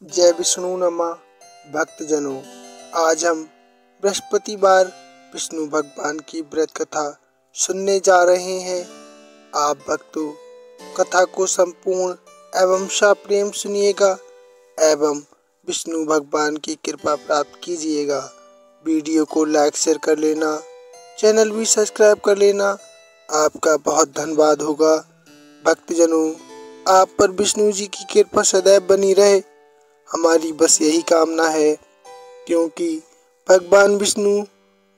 जय विष्णु नमा भक्तजनों, आज हम बृहस्पतिवार विष्णु भगवान की व्रत कथा सुनने जा रहे हैं। आप भक्तों कथा को संपूर्ण एवं सप्रेम सुनिएगा एवं विष्णु भगवान की कृपा प्राप्त कीजिएगा। वीडियो को लाइक शेयर कर लेना, चैनल भी सब्सक्राइब कर लेना, आपका बहुत धन्यवाद होगा। भक्तजनों, आप पर विष्णु जी की कृपा सदैव बनी रहे, हमारी बस यही कामना है, क्योंकि भगवान विष्णु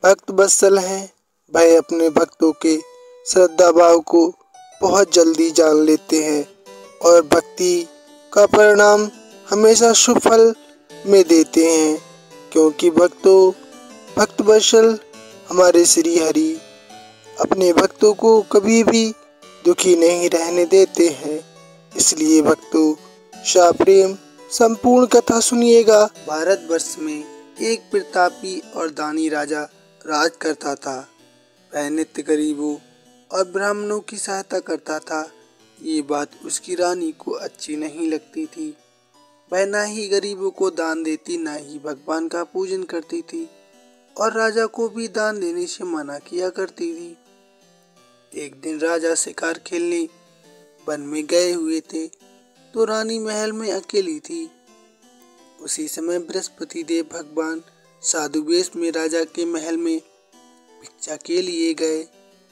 भक्त वत्सल हैं। वह अपने भक्तों के श्रद्धा भाव को बहुत जल्दी जान लेते हैं और भक्ति का परिणाम हमेशा शुभ फल में देते हैं, क्योंकि भक्त वत्सल हमारे श्री हरि अपने भक्तों को कभी भी दुखी नहीं रहने देते हैं। इसलिए भक्तों सप्रेम संपूर्ण कथा सुनिएगा। भारतवर्ष में एक प्रतापी और दानी राजा राज करता था। वह नित्य गरीबों और ब्राह्मणों की सहायता करता था। ये बात उसकी रानी को अच्छी नहीं लगती थी। वह ना ही गरीबों को दान देती, ना ही भगवान का पूजन करती थी और राजा को भी दान देने से मना किया करती थी। एक दिन राजा शिकार खेलने वन में गए हुए थे, तो रानी महल में अकेली थी। उसी समय बृहस्पति देव भगवान साधु वेश में राजा के महल में भिक्षा के लिए गए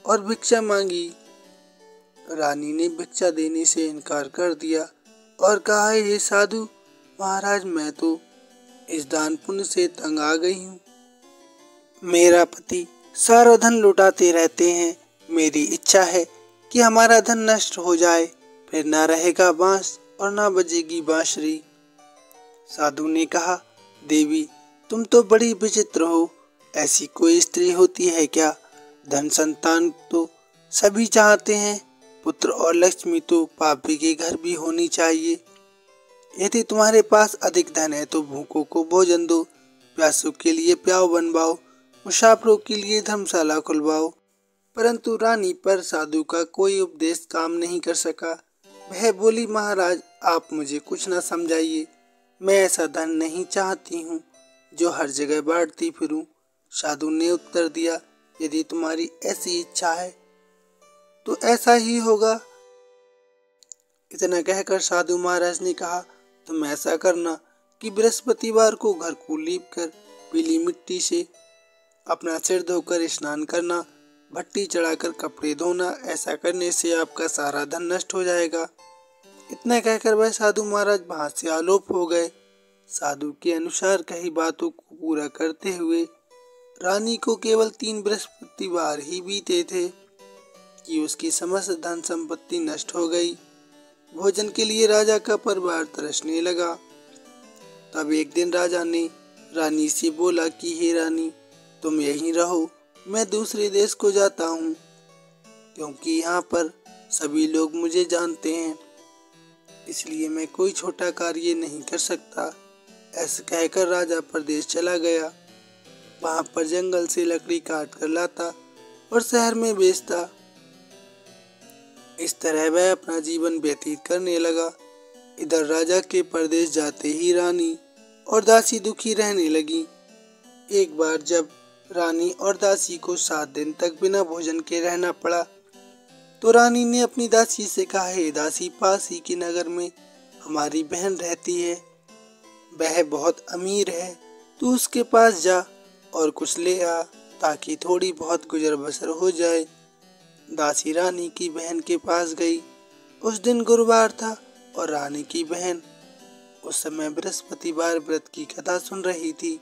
और भिक्षा मांगी। रानी ने भिक्षा देने से इनकार कर दिया और कहा, हे साधु महाराज, मैं तो इस दान पुण्य से तंग आ गई हूँ। मेरा पति सारा धन लुटाते रहते हैं। मेरी इच्छा है कि हमारा धन नष्ट हो जाए, फिर ना रहेगा बांस और ना बजेगी बांसुरी। साधु ने कहा, देवी तुम तो बड़ी विचित्र हो। ऐसी कोई स्त्री होती है क्या? धन संतान तो सभी चाहते हैं, पुत्र और लक्ष्मी तो पापी के घर भी होनी चाहिए। यदि तुम्हारे पास अधिक धन है तो भूखों को भोजन दो, प्यासों के लिए प्याऊ बनवाओ, मुसाफिरों के लिए धर्मशाला खुलवाओ। परंतु रानी पर साधु का कोई उपदेश काम नहीं कर सका। वह बोली, महाराज आप मुझे कुछ न समझाइए। मैं ऐसा धन नहीं चाहती हूँ जो हर जगह बांटती फिरूं। साधु ने उत्तर दिया, यदि तुम्हारी ऐसी इच्छा है तो ऐसा ही होगा। इतना कहकर साधु महाराज ने कहा, तुम ऐसा करना कि बृहस्पतिवार को घर को लीप कर पीली मिट्टी से अपना सिर धोकर स्नान करना, भट्टी चढ़ाकर कपड़े धोना। ऐसा करने से आपका सारा धन नष्ट हो जाएगा। इतना कहकर वह साधु महाराज वहां से आलोप हो गए। साधु के अनुसार कही बातों को पूरा करते हुए रानी को केवल 3 बृहस्पतिवार ही बीते थे कि उसकी समस्त धन संपत्ति नष्ट हो गई। भोजन के लिए राजा का परिवार तरसने लगा। तब एक दिन राजा ने रानी से बोला कि हे रानी, तुम यहीं रहो, मैं दूसरे देश को जाता हूँ, क्योंकि यहाँ पर सभी लोग मुझे जानते हैं, इसलिए मैं कोई छोटा कार्य नहीं कर सकता। ऐसा कहकर राजा प्रदेश चला गया। वहाँ पर जंगल से लकड़ी काट कर लाता और शहर में बेचता। इस तरह वह अपना जीवन व्यतीत करने लगा। इधर राजा के प्रदेश जाते ही रानी और दासी दुखी रहने लगी। एक बार जब रानी और दासी को 7 दिन तक बिना भोजन के रहना पड़ा, तो रानी ने अपनी दासी से कहा, हे दासी, पास ही के नगर में हमारी बहन रहती है, वह बहुत अमीर है, तू उसके पास जा और कुछ ले आ, ताकि थोड़ी बहुत गुजर बसर हो जाए। दासी रानी की बहन के पास गई। उस दिन गुरुवार था और रानी की बहन उस समय बृहस्पतिवार व्रत की कथा सुन रही थी।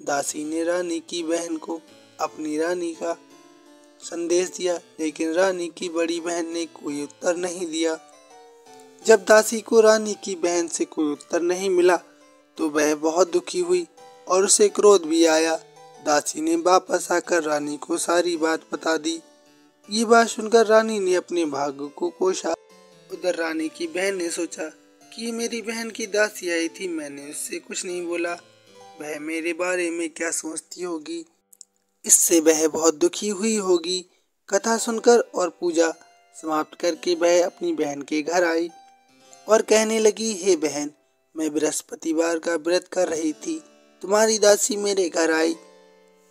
दासी ने रानी की बहन को अपनी रानी का संदेश दिया, लेकिन रानी की बड़ी बहन ने कोई उत्तर नहीं दिया। जब दासी को रानी की बहन से कोई उत्तर नहीं मिला तो वह बहुत दुखी हुई और उसे क्रोध भी आया। दासी ने वापस आकर रानी को सारी बात बता दी। ये बात सुनकर रानी ने अपने भाग्य को कोसा। उधर रानी की बहन ने सोचा कि मेरी बहन की दासी आई थी, मैंने उससे कुछ नहीं बोला, वह मेरे बारे में क्या सोचती होगी, इससे वह बहुत दुखी हुई होगी। कथा सुनकर और पूजा समाप्त करके वह अपनी बहन के घर आई और कहने लगी, हे बहन, मैं बृहस्पतिवार का व्रत कर रही थी। तुम्हारी दासी मेरे घर आई,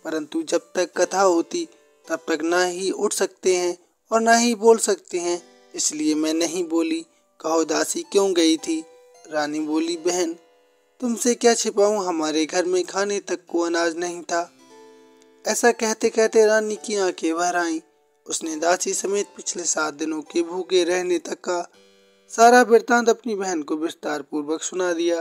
परंतु जब तक कथा होती तब तक ना ही उठ सकते हैं और ना ही बोल सकते हैं, इसलिए मैं नहीं बोली। कहो दासी क्यों गई थी? रानी बोली, बहन तुमसे क्या छिपाऊं, हमारे घर में खाने तक को अनाज नहीं था। ऐसा कहते कहते रानी की आंखें भर आईं। उसने दासी समेत पिछले 7 दिनों के भूखे रहने तक का सारा वृत्तांत अपनी बहन को विस्तार पूर्वक सुना दिया।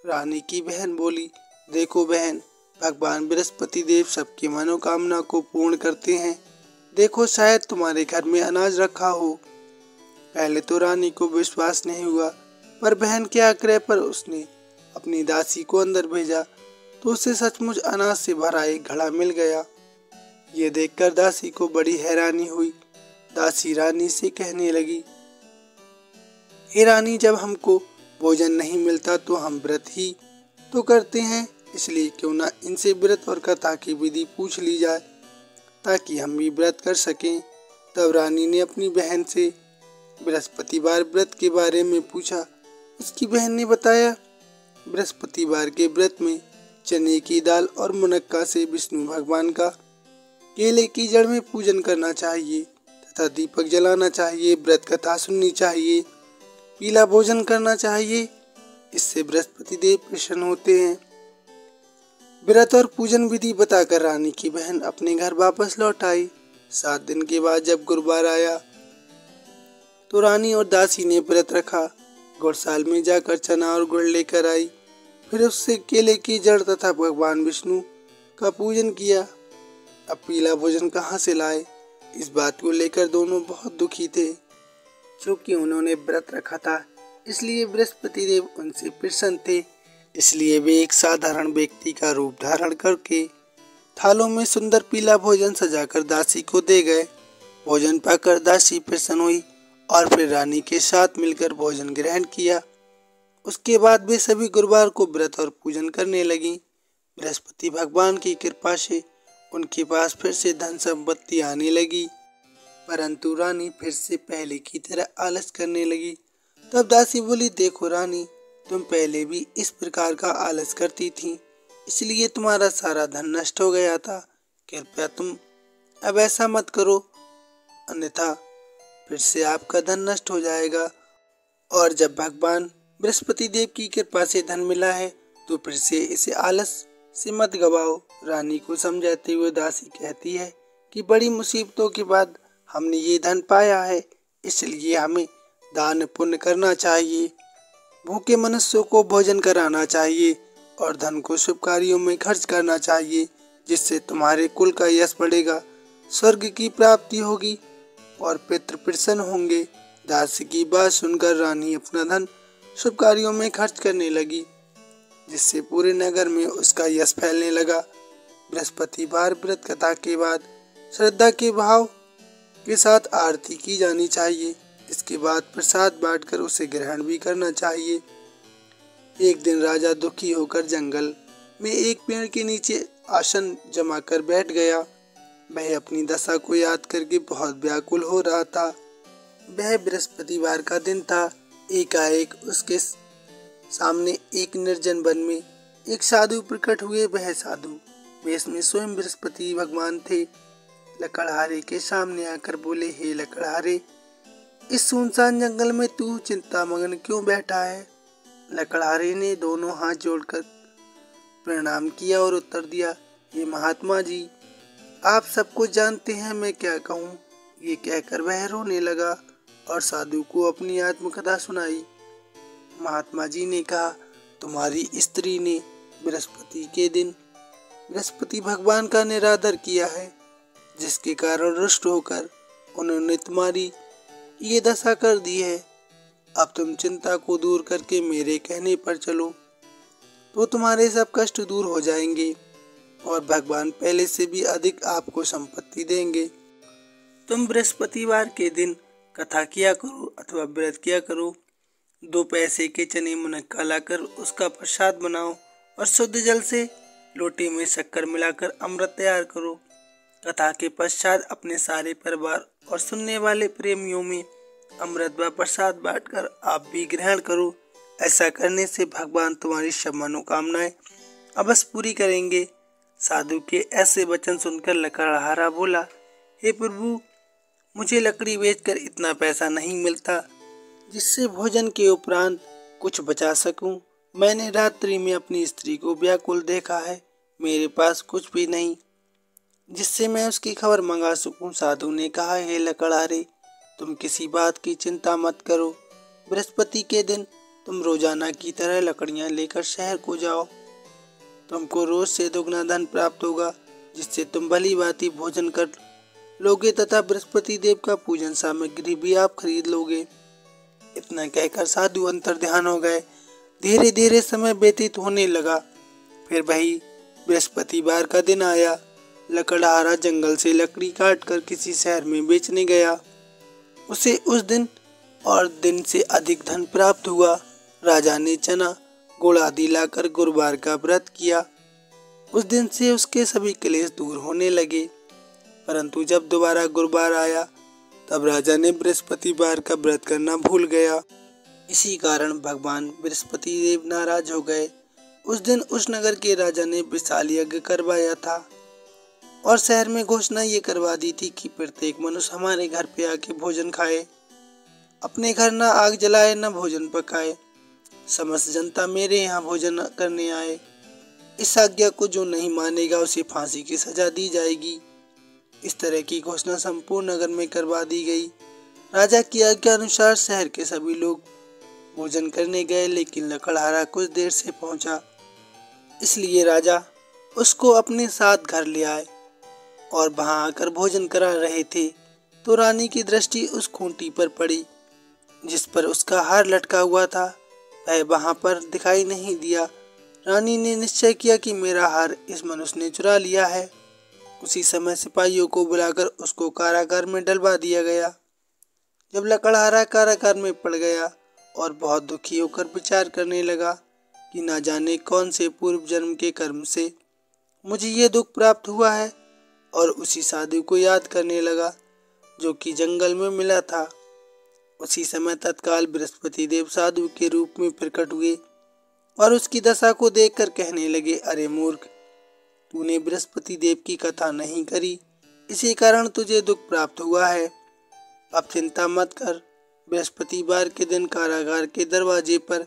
रानी की बहन बोली, देखो बहन, भगवान बृहस्पति देव सबकी मनोकामना को पूर्ण करते हैं। देखो शायद तुम्हारे घर में अनाज रखा हो। पहले तो रानी को विश्वास नहीं हुआ, पर बहन के आग्रह पर उसने अपनी दासी को अंदर भेजा तो उसे सचमुच अनाज से भरा एक घड़ा मिल गया। ये देखकर दासी को बड़ी हैरानी हुई। दासी रानी से कहने लगी, हे रानी, जब हमको भोजन नहीं मिलता तो हम व्रत ही तो करते हैं, इसलिए क्यों ना इनसे व्रत और कथा की विधि पूछ ली जाए ताकि हम भी व्रत कर सकें। तब रानी ने अपनी बहन से बृहस्पतिवार व्रत के बारे में पूछा। उसकी बहन ने बताया, बृहस्पतिवार के व्रत में चने की दाल और मुनक्का से विष्णु भगवान का केले की जड़ में पूजन करना चाहिए तथा दीपक जलाना चाहिए, व्रत कथा सुननी चाहिए, पीला भोजन करना चाहिए। इससे बृहस्पति देव प्रसन्न होते हैं। व्रत और पूजन विधि बताकर रानी की बहन अपने घर वापस लौट आई। 7 दिन के बाद जब गुरुवार आया तो रानी और दासी ने व्रत रखा। गौशाल में जाकर चना और गुड़ लेकर आई, फिर उससे केले की जड़ तथा भगवान विष्णु का पूजन किया। अब पीला भोजन कहाँ से लाए, इस बात को लेकर दोनों बहुत दुखी थे। क्योंकि उन्होंने व्रत रखा था, इसलिए बृहस्पति देव उनसे प्रसन्न थे। इसलिए वे एक साधारण व्यक्ति का रूप धारण करके थालों में सुंदर पीला भोजन सजाकर दासी को दे गए। भोजन पाकर दासी प्रसन्न हुई और फिर रानी के साथ मिलकर भोजन ग्रहण किया। उसके बाद वे सभी गुरुवार को व्रत और पूजन करने लगी। बृहस्पति भगवान की कृपा से उनके पास फिर से धन संपत्ति आने लगी, परंतु रानी फिर से पहले की तरह आलस करने लगी। तब दासी बोली, देखो रानी, तुम पहले भी इस प्रकार का आलस करती थी, इसलिए तुम्हारा सारा धन नष्ट हो गया था। कृपया तुम अब ऐसा मत करो, अन्यथा फिर से आपका धन नष्ट हो जाएगा। और जब भगवान बृहस्पति देव की कृपा से धन मिला है तो फिर से इसे आलस से मत गवाओ। रानी को समझाते हुए दासी कहती है कि बड़ी मुसीबतों के बाद हमने ये धन पाया है, इसलिए हमें दान पुण्य करना चाहिए, भूखे मनुष्यों को भोजन कराना चाहिए और धन को शुभ कार्यों में खर्च करना चाहिए, जिससे तुम्हारे कुल का यश बढ़ेगा, स्वर्ग की प्राप्ति होगी और पितृ प्रसन्न होंगे। दासी की बात सुनकर रानी अपना धन शुभ कार्यों में खर्च करने लगी, जिससे पूरे नगर में उसका यश फैलने लगा। बृहस्पतिवार व्रत कथा के बाद श्रद्धा के भाव के साथ आरती की जानी चाहिए। इसके बाद प्रसाद बांटकर उसे ग्रहण भी करना चाहिए। एक दिन राजा दुखी होकर जंगल में एक पेड़ के नीचे आसन जमा कर बैठ गया। वह अपनी दशा को याद करके बहुत व्याकुल हो रहा था। वह बृहस्पतिवार का दिन था। एकाएक उसके सामने एक निर्जन वन में एक साधु प्रकट हुए। वह साधु वेश में स्वयं बृहस्पति भगवान थे। लकड़हारे के सामने आकर बोले, हे लकड़हारे, इस सुनसान जंगल में तू चिंता मग्न क्यों बैठा है? लकड़हारे ने दोनों हाथ जोड़कर प्रणाम किया और उत्तर दिया, हे महात्मा जी, आप सब कुछ जानते हैं, मैं क्या कहूँ। ये कहकर वह रोने लगा और साधु को अपनी आत्मकथा सुनाई। महात्मा जी ने कहा, तुम्हारी स्त्री ने बृहस्पति के दिन बृहस्पति भगवान का निरादर किया है, जिसके कारण रुष्ट होकर उन्होंने तुम्हारी ये दशा कर दी है। अब तुम चिंता को दूर करके मेरे कहने पर चलो तो तुम्हारे सब कष्ट दूर हो जाएंगे और भगवान पहले से भी अधिक आपको संपत्ति देंगे। तुम बृहस्पतिवार के दिन कथा किया करो अथवा व्रत किया करो। 2 पैसे के चने मुनक्का लाकर उसका प्रसाद बनाओ और शुद्ध जल से लोटे में शक्कर मिलाकर अमृत तैयार करो। कथा के पश्चात अपने सारे परिवार और सुनने वाले प्रेमियों में अमृत व प्रसाद बांटकर आप भी ग्रहण करो। ऐसा करने से भगवान तुम्हारी सब मनोकामनाएं अवश्य पूरी करेंगे। साधु के ऐसे वचन सुनकर लकड़हारा बोला, हे प्रभु, मुझे लकड़ी बेचकर इतना पैसा नहीं मिलता जिससे भोजन के उपरांत कुछ बचा सकूं। मैंने रात्रि में अपनी स्त्री को व्याकुल देखा है, मेरे पास कुछ भी नहीं जिससे मैं उसकी खबर मंगा सकूं। साधु ने कहा, हे लकड़हारे, तुम किसी बात की चिंता मत करो। बृहस्पति के दिन तुम रोजाना की तरह लकड़ियां लेकर शहर को जाओ। तुमको रोज से दुगना धन प्राप्त होगा जिससे तुम भली भांति भोजन कर लोगे तथा बृहस्पति देव का पूजन सामग्री भी आप खरीद लोगे। इतना कहकर साधु अंतर्ध्यान हो गए। धीरे धीरे समय व्यतीत होने लगा। फिर वही बृहस्पतिवार का दिन आया। लकड़हारा जंगल से लकड़ी काटकर किसी शहर में बेचने गया। उसे उस दिन और दिन से अधिक धन प्राप्त हुआ। राजा ने चना गुड़ आदि लाकर गुरुवार का व्रत किया। उस दिन से उसके सभी क्लेश दूर होने लगे। परंतु जब दोबारा गुरुवार आया तब राजा ने बृहस्पतिवार का व्रत करना भूल गया। इसी कारण भगवान बृहस्पति देव नाराज हो गए। उस दिन उस नगर के राजा ने विशाल यज्ञ करवाया था और शहर में घोषणा ये करवा दी थी कि प्रत्येक मनुष्य हमारे घर पे आके भोजन खाए, अपने घर न आग जलाए न भोजन पकाए। समस्त जनता मेरे यहाँ भोजन करने आए। इस आज्ञा को जो नहीं मानेगा उसे फांसी की सजा दी जाएगी। इस तरह की घोषणा संपूर्ण नगर में करवा दी गई। राजा की आज्ञा अनुसार शहर के सभी लोग भोजन करने गए, लेकिन लकड़हारा कुछ देर से पहुंचा। इसलिए राजा उसको अपने साथ घर ले आए और वहां आकर भोजन करा रहे थे तो रानी की दृष्टि उस खूंटी पर पड़ी जिस पर उसका हार लटका हुआ था। वह वहां पर दिखाई नहीं दिया। रानी ने निश्चय किया कि मेरा हार इस मनुष्य ने चुरा लिया है। उसी समय सिपाहियों को बुलाकर उसको कारागार में डलवा दिया गया। जब लकड़हारा कारागार में पड़ गया और बहुत दुखी होकर विचार करने लगा कि ना जाने कौन से पूर्व जन्म के कर्म से मुझे ये दुख प्राप्त हुआ है, और उसी साधु को याद करने लगा जो कि जंगल में मिला था। उसी समय तत्काल बृहस्पति देव साधु के रूप में प्रकट हुए और उसकी दशा को देखकर कहने लगे, अरे मूर्ख, तूने बृहस्पति देव की कथा नहीं करी, इसी कारण तुझे दुख प्राप्त हुआ है। अब चिंता मत कर। बृहस्पतिवार के दिन कारागार के दरवाजे पर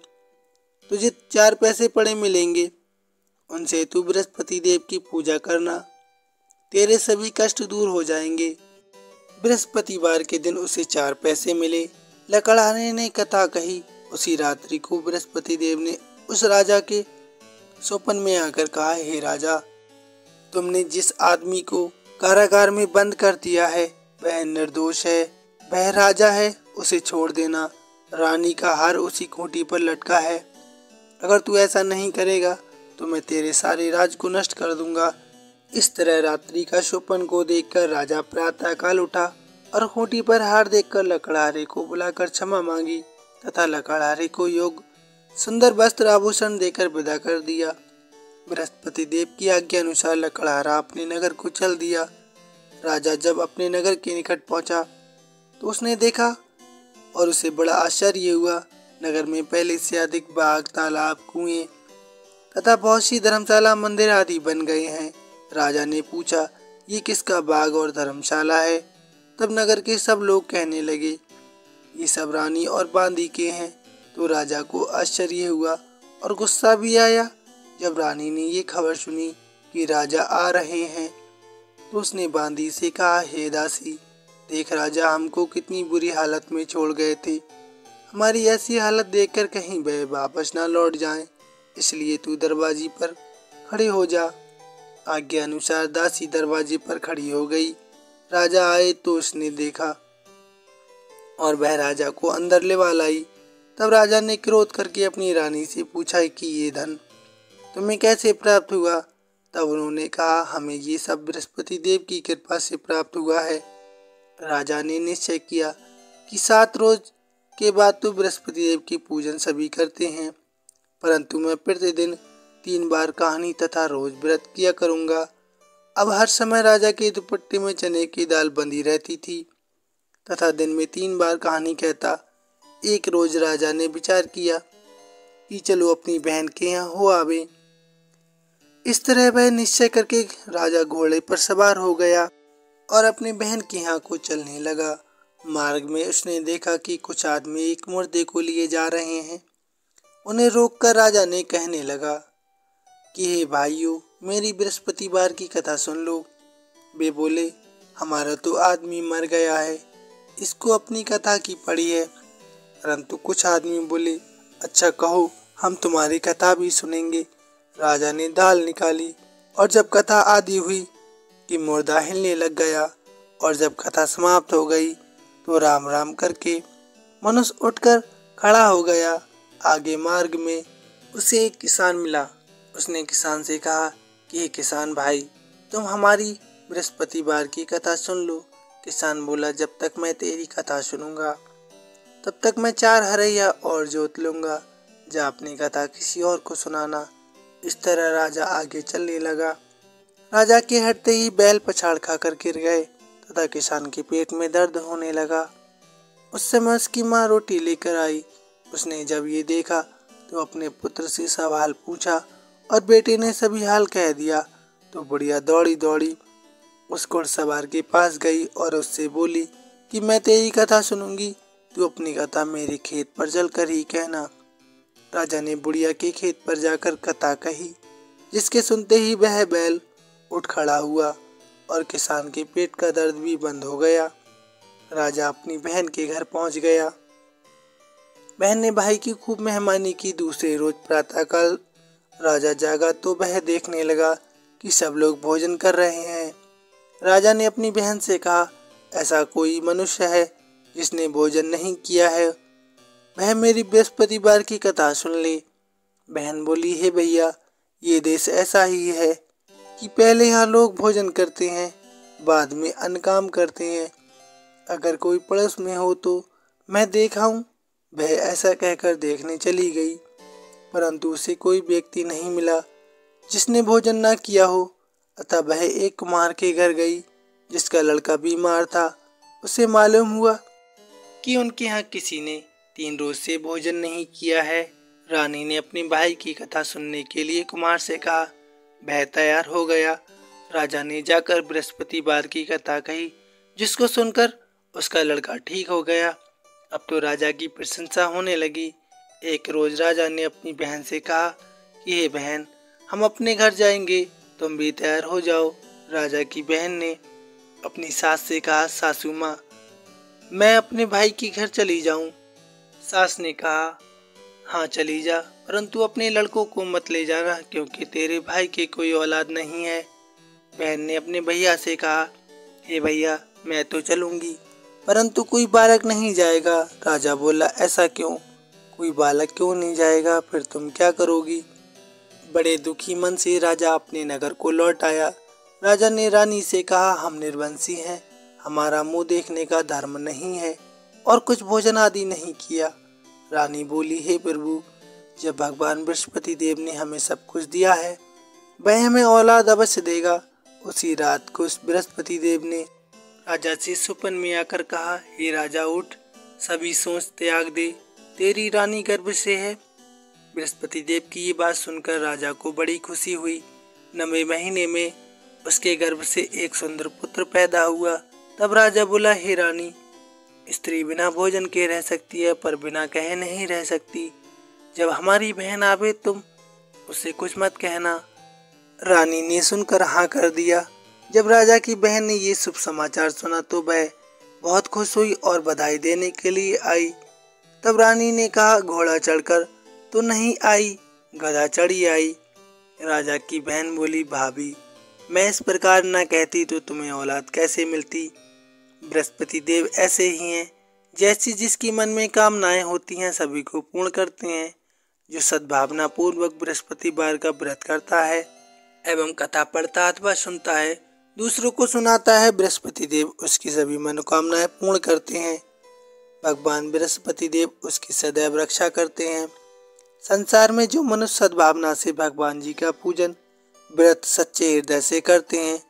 तुझे 4 पैसे पड़े मिलेंगे। उनसे तू बृहस्पति देव की पूजा करना, तेरे सभी कष्ट दूर हो जाएंगे। बृहस्पतिवार के दिन उसे 4 पैसे मिले। लकड़हारे ने कथा कही। उसी रात्रि को बृहस्पति देव ने उस राजा के स्वप्न में आकर कहा, हे राजा, तुमने जिस आदमी को कारागार में बंद कर दिया है वह निर्दोष है, वह राजा है, उसे छोड़ देना। रानी का हार उसी खूंटी पर लटका है। अगर तू ऐसा नहीं करेगा तो मैं तेरे सारे राज को नष्ट कर दूंगा। इस तरह रात्रि का स्वप्न को देखकर राजा प्रातःकाल उठा और खूंटी पर हार देखकर लकड़हारे को बुलाकर क्षमा मांगी तथा लकड़हारे को योग्य सुंदर वस्त्र आभूषण देकर विदा कर दिया। बृहस्पति देव की आज्ञा अनुसार लकड़हारा अपने नगर को चल दिया। राजा जब अपने नगर के निकट पहुंचा तो उसने देखा और उसे बड़ा आश्चर्य हुआ। नगर में पहले से अधिक बाग, तालाब, कुएं तथा बहुत सी धर्मशाला, मंदिर आदि बन गए हैं। राजा ने पूछा, ये किसका बाग और धर्मशाला है? तब नगर के सब लोग कहने लगे, ये सब रानी और बांदी के हैं। तो राजा को आश्चर्य हुआ और गुस्सा भी आया। जब रानी ने ये खबर सुनी कि राजा आ रहे हैं तो उसने बांदी से कहा, हे दासी, देख राजा हमको कितनी बुरी हालत में छोड़ गए थे। हमारी ऐसी हालत देखकर कहीं वह वापस ना लौट जाएं, इसलिए तू दरवाजे पर खड़े हो जा। आज्ञा अनुसार दासी दरवाजे पर खड़ी हो गई। राजा आए तो उसने देखा और वह राजा को अंदर लेवा लाई। तब राजा ने क्रोध करके अपनी रानी से पूछा कि ये धन तुम्हें कैसे प्राप्त हुआ? तब उन्होंने कहा, हमें ये सब बृहस्पति देव की कृपा से प्राप्त हुआ है। राजा ने निश्चय किया कि 7 रोज के बाद तो बृहस्पति देव की पूजन सभी करते हैं, परंतु मैं प्रतिदिन 3 बार कहानी तथा रोज व्रत किया करूंगा। अब हर समय राजा के दुपट्टे में चने की दाल बंधी रहती थी तथा दिन में 3 बार कहानी कहता। एक रोज राजा ने विचार किया कि चलो अपनी बहन के यहाँ हो आवे। इस तरह वह निश्चय करके राजा घोड़े पर सवार हो गया और अपनी बहन के यहाँ को चलने लगा। मार्ग में उसने देखा कि कुछ आदमी एक मुर्दे को लिए जा रहे हैं। उन्हें रोककर राजा ने कहने लगा कि हे भाइयों, मेरी बृहस्पतिवार की कथा सुन लो। वे बोले, हमारा तो आदमी मर गया है, इसको अपनी कथा की पड़ी है। परंतु कुछ आदमी बोले, अच्छा कहो, हम तुम्हारी कथा भी सुनेंगे। राजा ने दाल निकाली और जब कथा आदि हुई कि मुर्दा हिलने लग गया और जब कथा समाप्त हो गई तो राम राम करके मनुष्य उठकर खड़ा हो गया। आगे मार्ग में उसे एक किसान मिला। उसने किसान से कहा कि हे किसान भाई, तुम हमारी बृहस्पतिवार की कथा सुन लो। किसान बोला, जब तक मैं तेरी कथा सुनूंगा तब तक मैं 4 हरैया और जोत लूंगा। जा अपनी कथा किसी और को सुनाना। इस तरह राजा आगे चलने लगा। राजा के हटते ही बैल पछाड़ खाकर गिर गए तथा किसान के पेट में दर्द होने लगा। उस समय उसकी माँ रोटी लेकर आई। उसने जब ये देखा तो अपने पुत्र से सवाल पूछा और बेटे ने सभी हाल कह दिया। तो बुढ़िया दौड़ी दौड़ी उस घुड़सवार के पास गई और उससे बोली कि मैं तेरी कथा सुनूंगी, तू अपनी कथा मेरे खेत पर चलकर ही कहना। राजा ने बुढ़िया के खेत पर जाकर कथा कही, जिसके सुनते ही वह बैल उठ खड़ा हुआ और किसान के पेट का दर्द भी बंद हो गया। राजा अपनी बहन के घर पहुंच गया। बहन ने भाई की खूब मेहमानी की। दूसरे रोज प्रातःकाल राजा जागा तो वह देखने लगा कि सब लोग भोजन कर रहे हैं। राजा ने अपनी बहन से कहा, ऐसा कोई मनुष्य है जिसने भोजन नहीं किया है, वह मेरी बृहस्पतिवार की कथा सुन ले। बहन बोली, हे भैया, ये देश ऐसा ही है कि पहले यहाँ लोग भोजन करते हैं, बाद में अन्य काम करते हैं। अगर कोई पड़ोस में हो तो मैं देखाऊं। वह ऐसा कहकर देखने चली गई, परंतु उसे कोई व्यक्ति नहीं मिला जिसने भोजन ना किया हो। अतः वह एक कुम्हार के घर गई जिसका लड़का बीमार था। उसे मालूम हुआ कि उनके यहाँ किसी ने 3 रोज से भोजन नहीं किया है। रानी ने अपने भाई की कथा सुनने के लिए कुम्हार से कहा। वह तैयार हो गया। राजा ने जाकर बृहस्पतिवार की कथा कही, जिसको सुनकर उसका लड़का ठीक हो गया। अब तो राजा की प्रशंसा होने लगी। एक रोज राजा ने अपनी बहन से कहा कि हे बहन, हम अपने घर जाएंगे, तुम भी तैयार हो जाओ। राजा की बहन ने अपनी सास से कहा, सासू माँ, मैं अपने भाई के घर चली जाऊं। सास ने कहा, हाँ चली जा, परंतु अपने लड़कों को मत ले जाना, क्योंकि तेरे भाई के कोई औलाद नहीं है। बहन ने अपने भैया से कहा, हे भैया, मैं तो चलूंगी, परंतु कोई बालक नहीं जाएगा। राजा बोला, ऐसा क्यों? कोई बालक क्यों नहीं जाएगा? फिर तुम क्या करोगी? बड़े दुखी मन से राजा अपने नगर को लौट आया। राजा ने रानी से कहा, हम निर्वंशी हैं, हमारा मुंह देखने का धर्म नहीं है और कुछ भोजन आदि नहीं किया। रानी बोली, हे प्रभु, जब भगवान बृहस्पति देव ने हमें सब कुछ दिया है, वह हमें औलाद अवश्य देगा। उसी रात को उस बृहस्पति देव ने राजा से सुपन में आकर कहा, हे राजा, उठ, सभी सोच त्याग दे, तेरी रानी गर्भ से है। बृहस्पति देव की ये बात सुनकर राजा को बड़ी खुशी हुई। 9वें महीने में उसके गर्भ से एक सुंदर पुत्र पैदा हुआ। तब राजा बोला, हे रानी, स्त्री बिना भोजन के रह सकती है, पर बिना कहे नहीं रह सकती। जब हमारी बहन आवे तुम उससे कुछ मत कहना। रानी ने सुनकर हाँ कर दिया। जब राजा की बहन ने ये शुभ समाचार सुना तो वह बहुत खुश हुई और बधाई देने के लिए आई। तब रानी ने कहा, घोड़ा चढ़कर तो नहीं आई, गधा चढ़ी आई। राजा की बहन बोली, भाभी, मैं इस प्रकार न कहती तो तुम्हें औलाद कैसे मिलती? बृहस्पति देव ऐसे ही हैं, जैसी जिसकी मन में कामनाएं होती हैं सभी को पूर्ण करते हैं। जो सद्भावना पूर्वक बृहस्पतिवार का व्रत करता है एवं कथा पढ़ता अथवा सुनता है, दूसरों को सुनाता है, बृहस्पति देव उसकी सभी मनोकामनाएं पूर्ण करते हैं। भगवान बृहस्पति देव उसकी सदैव रक्षा करते हैं। संसार में जो मनुष्य सद्भावना से भगवान जी का पूजन व्रत सच्चे हृदय से करते हैं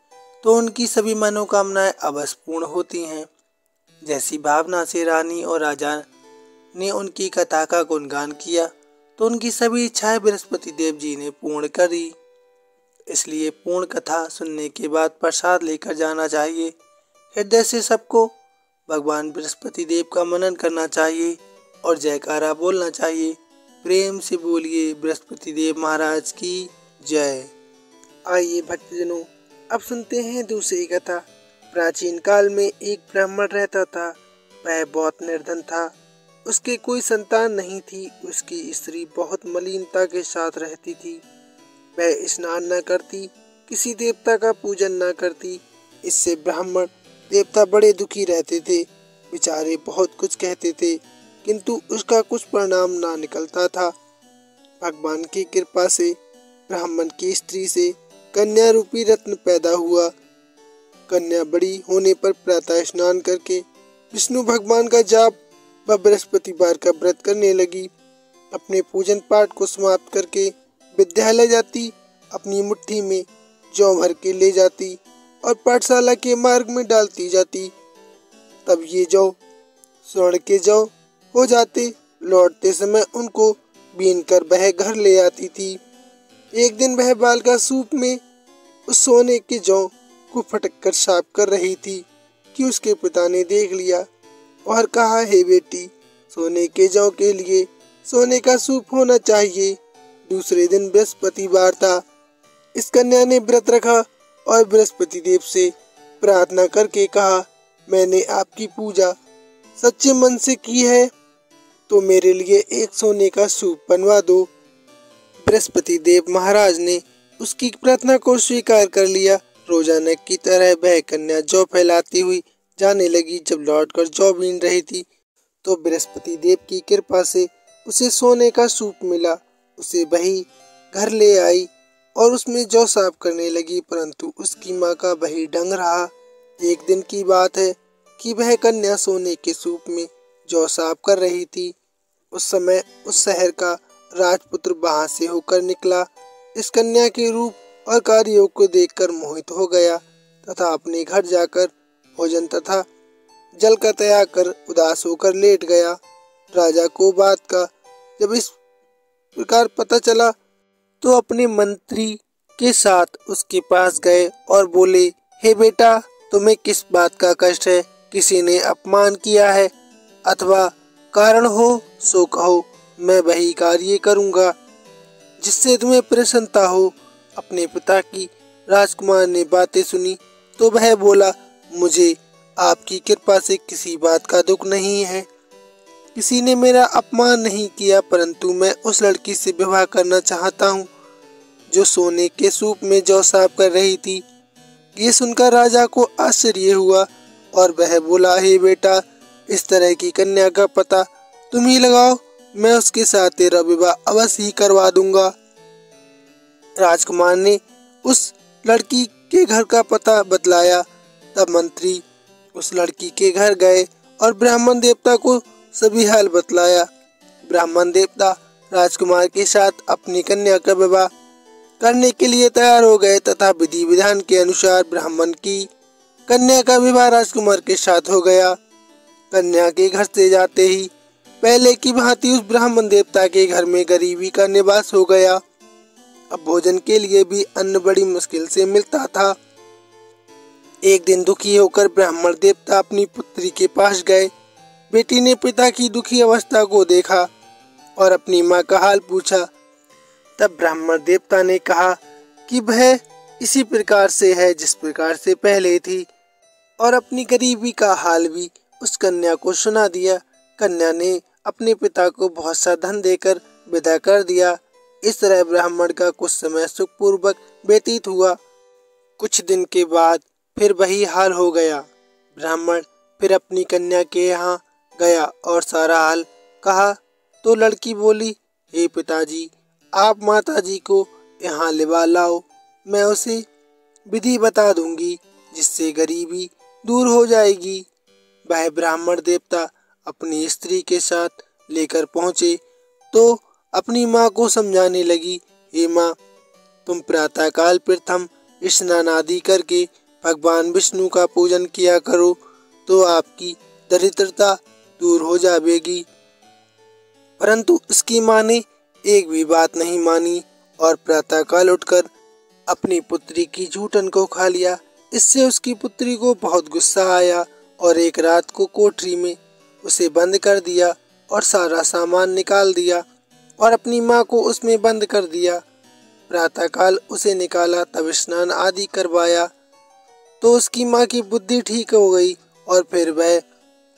तो उनकी सभी मनोकामनाएं अवश्य पूर्ण होती हैं। जैसी भावना से रानी और राजा ने उनकी कथा का गुणगान किया तो उनकी सभी इच्छाएं बृहस्पति देव जी ने पूर्ण करी। इसलिए पूर्ण कथा सुनने के बाद प्रसाद लेकर जाना चाहिए। हृदय से सबको भगवान बृहस्पति देव का मनन करना चाहिए और जयकारा बोलना चाहिए। प्रेम से बोलिए बृहस्पति देव महाराज की जय। आइए भक्तजनों, अब सुनते हैं दूसरी कथा। प्राचीन काल में एक ब्राह्मण रहता था। वह बहुत निर्धन था। उसके कोई संतान नहीं थी। उसकी स्त्री बहुत मलिनता के साथ रहती थी। वह स्नान न करती, किसी देवता का पूजन न करती। इससे ब्राह्मण देवता बड़े दुखी रहते थे। बेचारे बहुत कुछ कहते थे, किंतु उसका कुछ परिणाम ना निकलता था। भगवान की कृपा से ब्राह्मण की स्त्री से कन्या रूपी रत्न पैदा हुआ। कन्या बड़ी होने पर प्रातः स्नान करके विष्णु भगवान का जाप व बृहस्पतिवार का व्रत करने लगी। अपने पूजन पाठ को समाप्त करके विद्यालय जाती, अपनी मुट्ठी में जौ भर के ले जाती और पाठशाला के मार्ग में डालती जाती। तब ये जौ स्वर्ण के जौ हो जाते। लौटते समय उनको बीन कर वह घर ले आती थी। एक दिन वह बाल का सूप में उस सोने के जौ को फटक कर साफ कर रही थी कि उसके पिता ने देख लिया और कहा, हे बेटी, सोने के जौ के लिए सोने का सूप होना चाहिए। दूसरे दिन बृहस्पतिवार था। इस कन्या ने व्रत रखा और बृहस्पति देव से प्रार्थना करके कहा, मैंने आपकी पूजा सच्चे मन से की है, तो मेरे लिए एक सोने का सूप बनवा दो। बृहस्पति देव महाराज ने उसकी प्रार्थना को स्वीकार कर लिया। रोजाना की तरह वह कन्या जौ फैलाती हुई जाने लगी। जब लौटकर जौ बीन रही थी तो बृहस्पति देव की कृपा से उसे सोने का सूप मिला। उसे वही घर ले आई और उसमें जौ साफ करने लगी, परंतु उसकी माँ का वही ढंग रहा। एक दिन की बात है कि वह कन्या सोने के सूप में जौ साफ कर रही थी। उस समय उस शहर का राजपुत्र वहां से होकर निकला। इस कन्या के रूप और कार्यों को देखकर मोहित हो गया तथा अपने घर जाकर भोजन तथा जल का त्याग कर उदास होकर लेट गया। राजा को बात का जब इस प्रकार पता चला तो अपने मंत्री के साथ उसके पास गए और बोले, हे बेटा, तुम्हें किस बात का कष्ट है? किसी ने अपमान किया है अथवा कारण हो सो कहो, मैं वही कार्य करूंगा जिससे तुम्हें प्रसन्नता हो। अपने पिता की राजकुमार ने बातें सुनी तो वह बोला, मुझे आपकी कृपा से किसी बात का दुख नहीं है। किसी ने मेरा अपमान नहीं किया, परंतु मैं उस लड़की से विवाह करना चाहता हूँ जो सोने के सूप में जौ साफ कर रही थी। ये सुनकर राजा को आश्चर्य हुआ और वह बोला, हे बेटा, इस तरह की कन्या का पता तुम ही लगाओ, मैं उसके साथ तेरा विवाह अवश्य ही करवा दूंगा। राजकुमार ने उस लड़की के घर का पता बतलाया। तब मंत्री उस लड़की के घर गए और ब्राह्मण देवता को सभी हाल बतलाया। ब्राह्मण देवता राजकुमार के साथ अपनी कन्या का विवाह करने के लिए तैयार हो गए तथा विधि विधान के अनुसार ब्राह्मण की कन्या का विवाह राजकुमार के साथ हो गया। कन्या के घर से जाते ही पहले की भांति उस ब्राह्मण देवता के घर में गरीबी का निवास हो गया। अब भोजन के लिए भी अन्न बड़ी मुश्किल से मिलता था। एक दिन दुखी होकर ब्राह्मण देवता अपनी पुत्री के पास गए। बेटी ने पिता की दुखी अवस्था को देखा और अपनी माँ का हाल पूछा। तब ब्राह्मण देवता ने कहा कि वह इसी प्रकार से है जिस प्रकार से पहले थी, और अपनी गरीबी का हाल भी उस कन्या को सुना दिया। कन्या ने अपने पिता को बहुत सा धन देकर विदा कर दिया। इस तरह ब्राह्मण का कुछ समय सुखपूर्वक व्यतीत हुआ। कुछ दिन के बाद फिर वही हाल हो गया। ब्राह्मण फिर अपनी कन्या के यहाँ गया और सारा हाल कहा तो लड़की बोली, हे पिताजी, आप माताजी को यहाँ लिवा लाओ, मैं उसे विधि बता दूंगी जिससे गरीबी दूर हो जाएगी। वह ब्राह्मण देवता अपनी स्त्री के साथ लेकर पहुँचे तो अपनी माँ को समझाने लगी, हे माँ, तुम प्रातःकाल प्रथम स्नान आदि करके भगवान विष्णु का पूजन किया करो तो आपकी दरिद्रता दूर हो जाएगी। परंतु उसकी माँ ने एक भी बात नहीं मानी और प्रातःकाल उठकर अपनी पुत्री की जूठन को खा लिया। इससे उसकी पुत्री को बहुत गुस्सा आया और एक रात को कोठरी में उसे बंद कर दिया और सारा सामान निकाल दिया और अपनी माँ को उसमें बंद कर दिया। प्रातःकाल उसे निकाला, तब स्नान आदि करवाया तो उसकी माँ की बुद्धि ठीक हो गई और फिर वह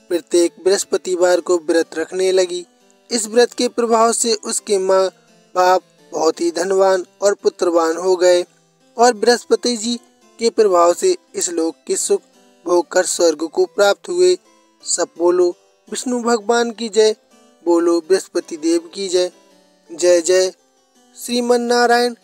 प्रत्येक बृहस्पतिवार को व्रत रखने लगी। इस व्रत के प्रभाव से उसके माँ बाप बहुत ही धनवान और पुत्रवान हो गए और बृहस्पति जी के प्रभाव से इस लोक के सुख भोग कर स्वर्ग को प्राप्त हुए। सब बोलो विष्णु भगवान की जय, बोलो बृहस्पति देव की जय। जय जय श्रीमन नारायण।